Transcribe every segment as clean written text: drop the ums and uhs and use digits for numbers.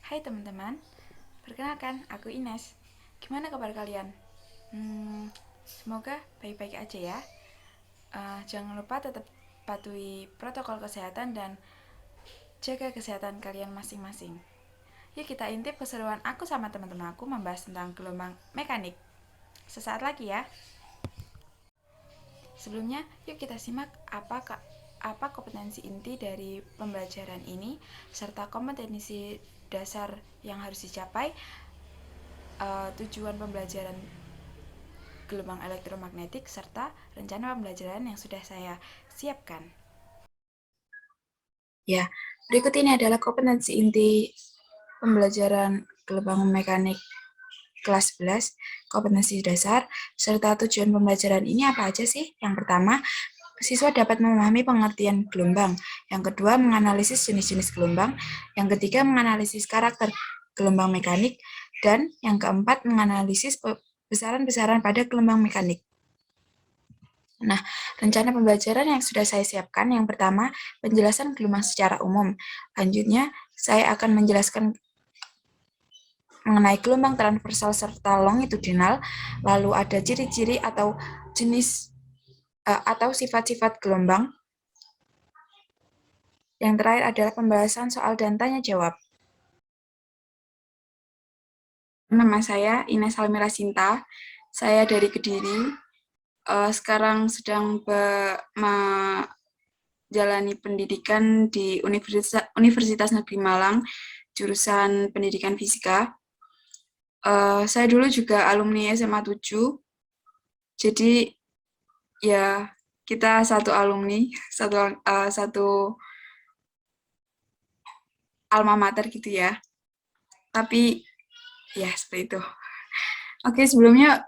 Hai teman-teman, perkenalkan aku Ines. Gimana kabar kalian? Semoga baik-baik aja ya. Jangan lupa tetap patuhi protokol kesehatan dan jaga kesehatan kalian masing-masing. Yuk kita intip keseruan aku sama teman-teman aku membahas tentang gelombang mekanik. Sesaat lagi ya. Sebelumnya, yuk kita simak apa kompetensi inti dari pembelajaran ini serta kompetensi dasar yang harus dicapai, tujuan pembelajaran gelombang elektromagnetik serta rencana pembelajaran yang sudah saya siapkan. Ya, berikut ini adalah kompetensi inti pembelajaran gelombang mekanik kelas 11, kompetensi dasar, serta tujuan pembelajaran ini apa aja sih? Yang pertama, siswa dapat memahami pengertian gelombang. Yang kedua, menganalisis jenis-jenis gelombang. Yang ketiga, menganalisis karakter gelombang mekanik. Dan yang keempat, menganalisis besaran-besaran pada gelombang mekanik. Nah, rencana pembelajaran yang sudah saya siapkan, yang pertama, penjelasan gelombang secara umum. Lanjutnya, saya akan menjelaskan mengenai gelombang transversal serta longitudinal, lalu ada ciri-ciri atau jenis atau sifat-sifat gelombang. Yang terakhir adalah pembahasan soal dan tanya jawab. Nama saya Ines Almira Sinta, saya dari Kediri. Sekarang sedang menjalani pendidikan di Universitas Negeri Malang, jurusan Pendidikan Fisika. Saya dulu juga alumni SMA 7, jadi ya kita satu alumni, satu alma mater gitu ya. Tapi ya seperti itu. Oke, sebelumnya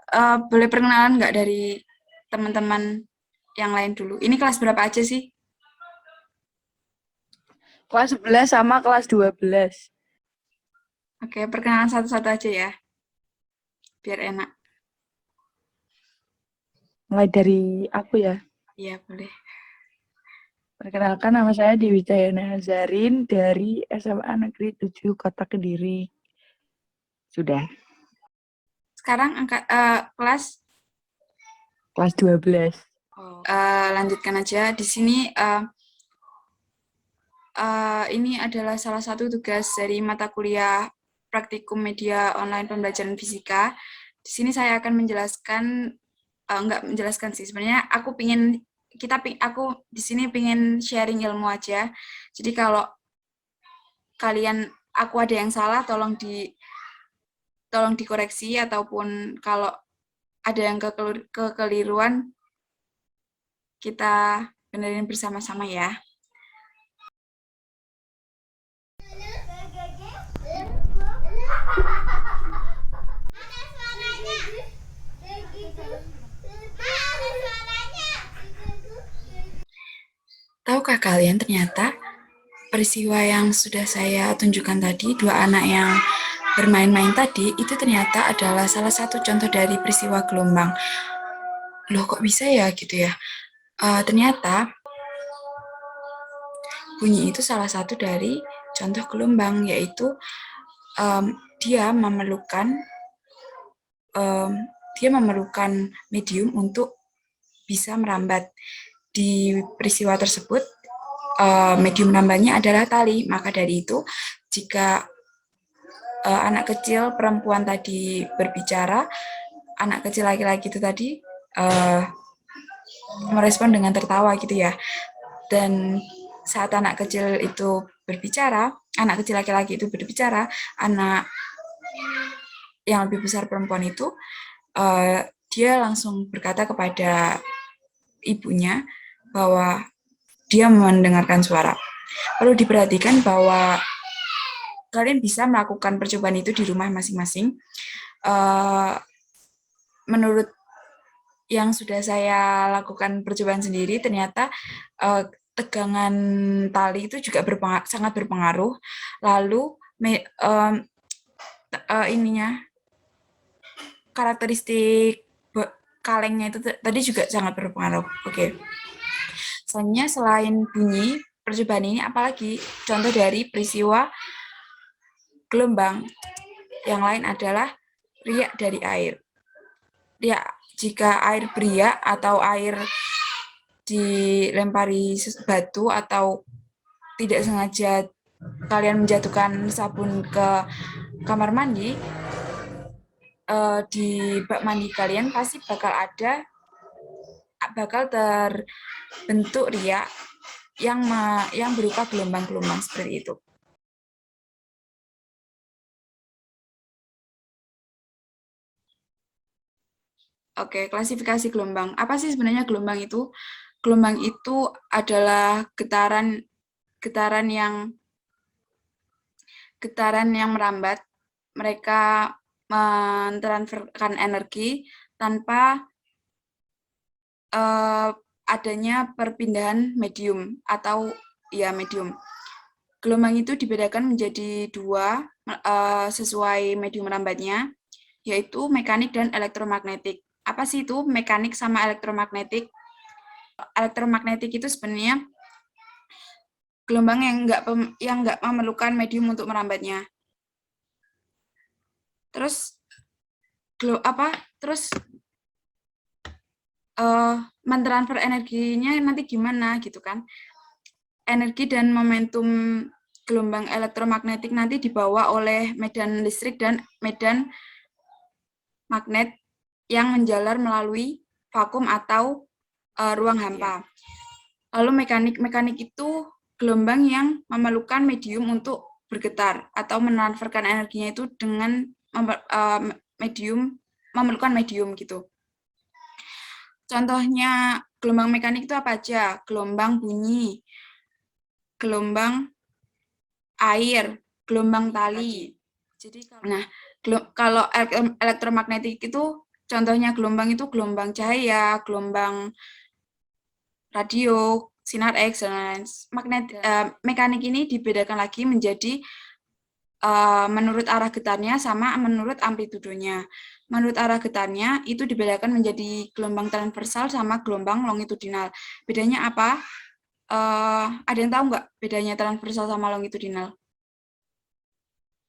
boleh perkenalan nggak dari teman-teman yang lain dulu? Ini kelas berapa aja sih? Kelas 11 sama kelas 12. Oke, perkenalan satu-satu aja ya, biar enak. Mulai dari aku ya. Iya, boleh. Perkenalkan, nama saya Dewi Cahyana Zarin dari SMA Negeri 7 Kota Kediri. Sudah. Sekarang kelas Kelas 12. lanjutkan aja. Di sini ini adalah salah satu tugas dari mata kuliah praktikum media online pembelajaran fisika. Di sini saya akan menjelaskan, nggak menjelaskan sih, sebenarnya aku di sini pengen sharing ilmu aja. Jadi kalau aku ada yang salah, tolong dikoreksi, ataupun kalau ada yang kekeliruan, kita benerin bersama-sama ya. Tahukah kalian ternyata peristiwa yang sudah saya tunjukkan tadi, dua anak yang bermain-main tadi, itu ternyata adalah salah satu contoh dari peristiwa gelombang. Loh kok bisa ya gitu ya? Ternyata bunyi itu salah satu dari contoh gelombang, yaitu um, dia memerlukan um, dia memerlukan medium untuk bisa merambat. Di peristiwa tersebut, medium merambatnya adalah tali. Maka dari itu, jika anak kecil perempuan tadi berbicara, anak kecil laki-laki itu tadi merespon dengan tertawa gitu ya. Dan saat anak kecil itu berbicara, anak kecil laki-laki itu berbicara, anak yang lebih besar perempuan itu dia langsung berkata kepada ibunya bahwa dia mendengarkan suara. Perlu diperhatikan bahwa kalian bisa melakukan percobaan itu di rumah masing-masing. Menurut yang sudah saya lakukan percobaan sendiri, ternyata tegangan tali itu juga sangat berpengaruh. Lalu ininya karakteristik kalengnya itu tadi juga sangat berpengaruh. Oke. Selanjutnya, selain bunyi percobaan ini, apalagi contoh dari peristiwa gelombang yang lain adalah riak dari air. Ya, jika air beriak atau air dilempari batu atau tidak sengaja kalian menjatuhkan sabun ke kamar mandi, di bak mandi kalian pasti bakal terbentuk riak yang berupa gelombang-gelombang seperti itu. Oke, klasifikasi gelombang. Apa sih sebenarnya gelombang itu? Gelombang itu adalah getaran yang merambat. Mereka mentransferkan energi tanpa adanya perpindahan medium atau ya medium. Gelombang itu dibedakan menjadi dua sesuai medium merambatnya, yaitu mekanik dan elektromagnetik. Apa sih itu mekanik sama elektromagnetik? Elektromagnetik itu sebenarnya gelombang yang nggak memerlukan medium untuk merambatnya. Terus terus mentransfer energinya nanti gimana gitu kan? Energi dan momentum gelombang elektromagnetik nanti dibawa oleh medan listrik dan medan magnet yang menjalar melalui vakum atau ruang hampa. Lalu mekanik itu gelombang yang memerlukan medium untuk bergetar atau mentransferkan energinya itu dengan memerlukan medium gitu. Contohnya gelombang mekanik itu apa aja? Gelombang bunyi, gelombang air, gelombang tali. Jadi kalau elektromagnetik itu contohnya gelombang itu gelombang cahaya, gelombang radio, sinar X, dan lain-lain. Mekanik ini dibedakan lagi menjadi menurut arah getarnya sama menurut amplitudonya. Menurut arah getarnya itu dibedakan menjadi gelombang transversal sama gelombang longitudinal. Bedanya apa? Ada yang tahu nggak bedanya transversal sama longitudinal?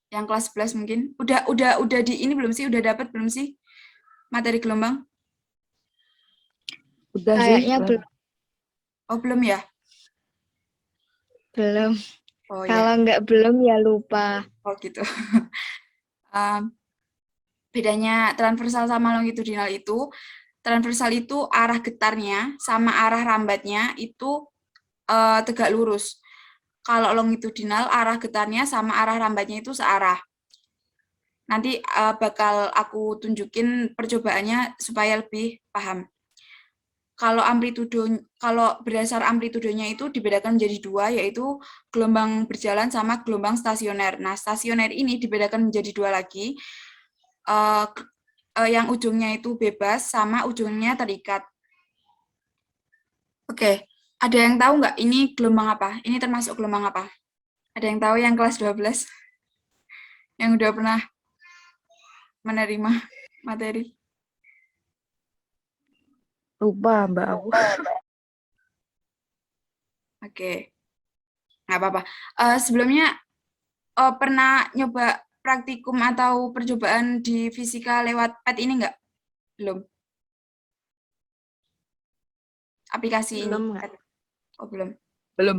Yang kelas 11 mungkin. Udah di ini belum sih? Udah dapat belum sih materi gelombang? Udah Kayaknya sih. belum. Oh, belum ya? Belum. Oh Kalau ya. nggak belum ya lupa. Oh gitu. Bedanya transversal sama longitudinal itu, transversal itu arah getarnya sama arah rambatnya itu tegak lurus. Kalau longitudinal arah getarnya sama arah rambatnya itu searah. Nanti bakal aku tunjukin percobaannya supaya lebih paham. Kalau berdasar amplitudonya itu dibedakan menjadi dua, yaitu gelombang berjalan sama gelombang stasioner. Nah, stasioner ini dibedakan menjadi dua lagi, yang ujungnya itu bebas sama ujungnya terikat. Oke, ada yang tahu nggak ini gelombang apa? Ini termasuk gelombang apa? Ada yang tahu yang kelas 12? Yang udah pernah menerima materi? Lupa Mbak aku. Oke, nggak apa-apa. Sebelumnya pernah nyoba praktikum atau percobaan di fisika lewat pet ini nggak? Belum. Aplikasi Belum, ini. nggak? Oh, belum. Belum.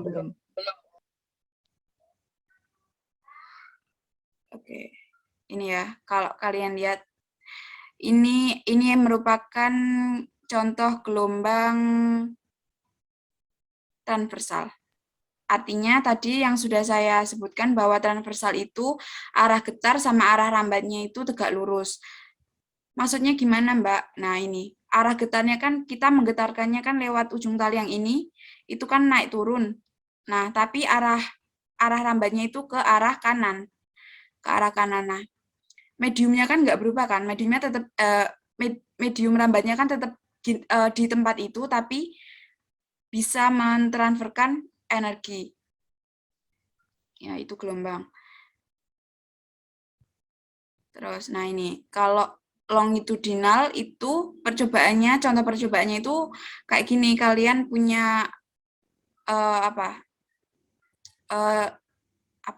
Oke. Ini ya, kalau kalian lihat ini merupakan contoh gelombang transversal. Artinya tadi yang sudah saya sebutkan bahwa transversal itu arah getar sama arah rambatnya itu tegak lurus. Maksudnya gimana, Mbak? Nah, ini arah getarnya kan kita menggetarkannya kan lewat ujung tali yang ini, itu kan naik turun. Nah, tapi arah rambatnya itu ke arah kanan. Ke arah kanan. Nah, mediumnya kan nggak berubah kan? Mediumnya tetap medium rambatnya kan tetap di tempat itu, tapi bisa mentransferkan energi. Ya, itu gelombang. Terus, nah ini, kalau longitudinal itu contoh percobaannya itu kayak gini, kalian punya apa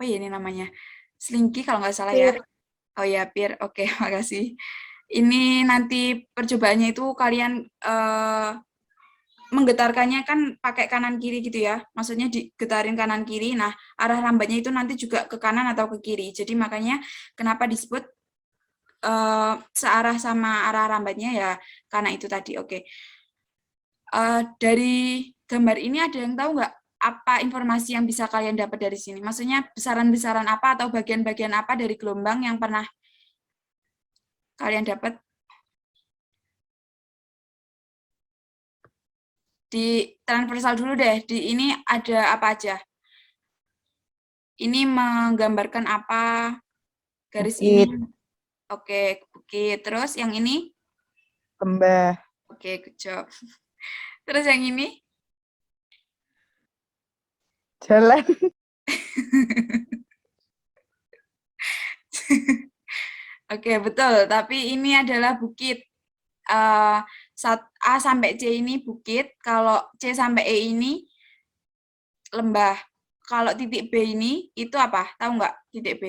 ya ini namanya? Slinky kalau nggak salah ya. Pir. Oh ya, Pir. Oke, makasih. Ini nanti percobaannya itu kalian menggetarkannya kan pakai kanan kiri gitu ya. Maksudnya digetarin kanan kiri. Nah, arah lambatnya itu nanti juga ke kanan atau ke kiri. Jadi makanya kenapa disebut searah sama arah lambatnya ya karena itu tadi. Oke. Dari gambar ini ada yang tahu nggak apa informasi yang bisa kalian dapat dari sini? Maksudnya besaran-besaran apa atau bagian-bagian apa dari gelombang yang pernah kalian dapat? Di transversal dulu deh. Di ini ada apa aja? Ini menggambarkan apa? Garis ini. Bukit, Oke, bukit. Terus yang ini? lembah, Oke, good job. Terus yang ini? jalan, Oke, betul. Tapi ini adalah bukit. Eh, A sampai C ini bukit. Kalau C sampai E ini lembah. Kalau titik B ini itu apa? Tahu nggak titik B?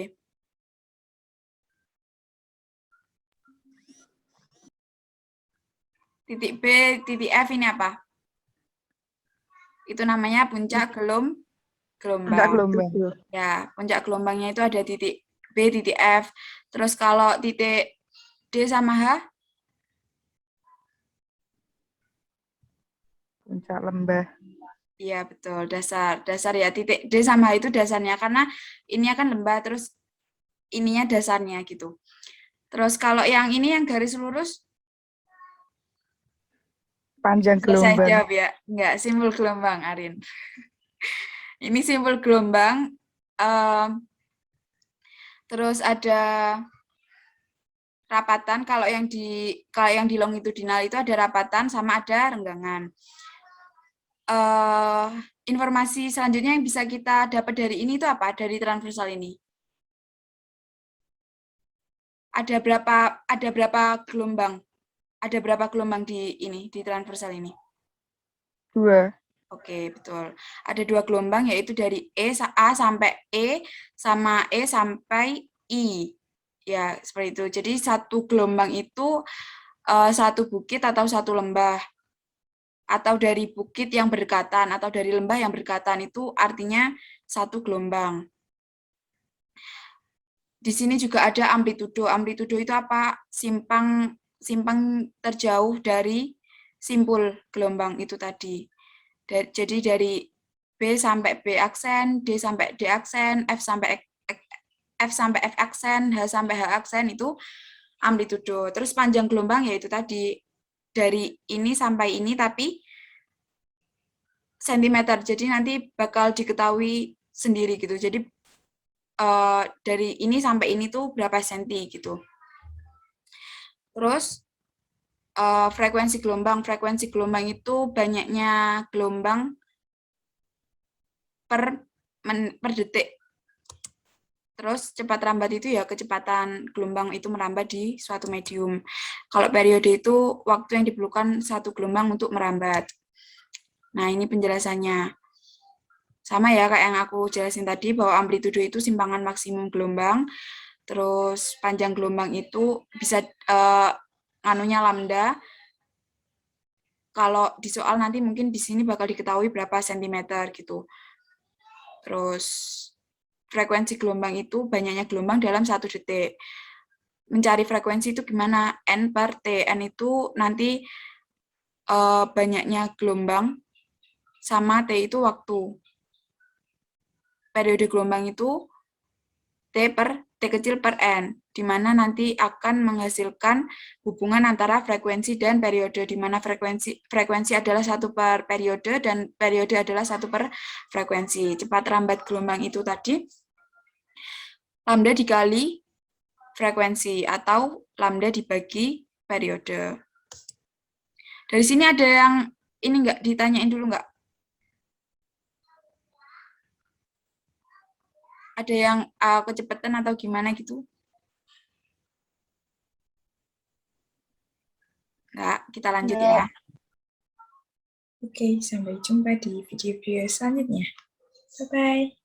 Titik B, titik F ini apa? Itu namanya puncak puncak gelombang. gelombang, Ya, puncak gelombangnya itu ada titik B, titik F. Terus kalau titik D sama H, puncak lembah, iya betul, dasar. Dasar ya, titik D sama H itu dasarnya. Karena ini akan lembah, terus ininya dasarnya gitu. Terus kalau yang ini yang garis lurus, panjang bisa saya gelombang, jawab ya? Enggak, simbol gelombang, Arin. Ini simbol gelombang. Em, terus ada rapatan. Kalau yang di longitudinal itu ada rapatan sama ada renggangan. eh Informasi selanjutnya yang bisa kita dapat dari ini itu apa? Dari transversal ini. Ada berapa gelombang? Ada berapa gelombang di transversal ini? 2, Oke, betul. Ada 2 gelombang yaitu dari A sampai E sama E sampai I. Ya, seperti itu. Jadi satu gelombang itu satu bukit atau satu lembah. Atau dari bukit yang berdekatan atau dari lembah yang berdekatan itu artinya satu gelombang. Di sini juga ada amplitudo. Amplitudo itu apa? Simpang terjauh dari simpul gelombang itu tadi. Jadi dari B sampai B aksen, D sampai D aksen, F sampai F aksen, H sampai H aksen itu amplitudo. Terus panjang gelombang yaitu tadi dari ini sampai ini tapi sentimeter. Jadi nanti bakal diketahui sendiri gitu. Jadi dari ini sampai ini tuh berapa senti gitu. Terus frekuensi gelombang. Frekuensi gelombang itu banyaknya gelombang per detik. Terus cepat rambat itu ya kecepatan gelombang itu merambat di suatu medium. Kalau periode itu waktu yang diperlukan satu gelombang untuk merambat. Nah, ini penjelasannya. Sama ya kayak yang aku jelasin tadi bahwa amplitudo itu simpangan maksimum gelombang. Terus panjang gelombang itu bisa nganunya lambda. Kalau di soal nanti mungkin di sini bakal diketahui berapa sentimeter gitu. Terus frekuensi gelombang itu banyaknya gelombang dalam 1 detik. Mencari frekuensi itu gimana? N per T. N itu nanti banyaknya gelombang sama T itu waktu. Periode gelombang itu T kecil per N, di mana nanti akan menghasilkan hubungan antara frekuensi dan periode, di mana frekuensi adalah 1 per periode dan periode adalah 1 per frekuensi. Cepat rambat gelombang itu tadi, lambda dikali frekuensi atau lambda dibagi periode. Dari sini ada yang ini nggak ditanyain dulu nggak? Ada yang kecepatan atau gimana gitu? Nggak, kita lanjut ya. ya. Oke, sampai jumpa di video-video selanjutnya. Bye-bye.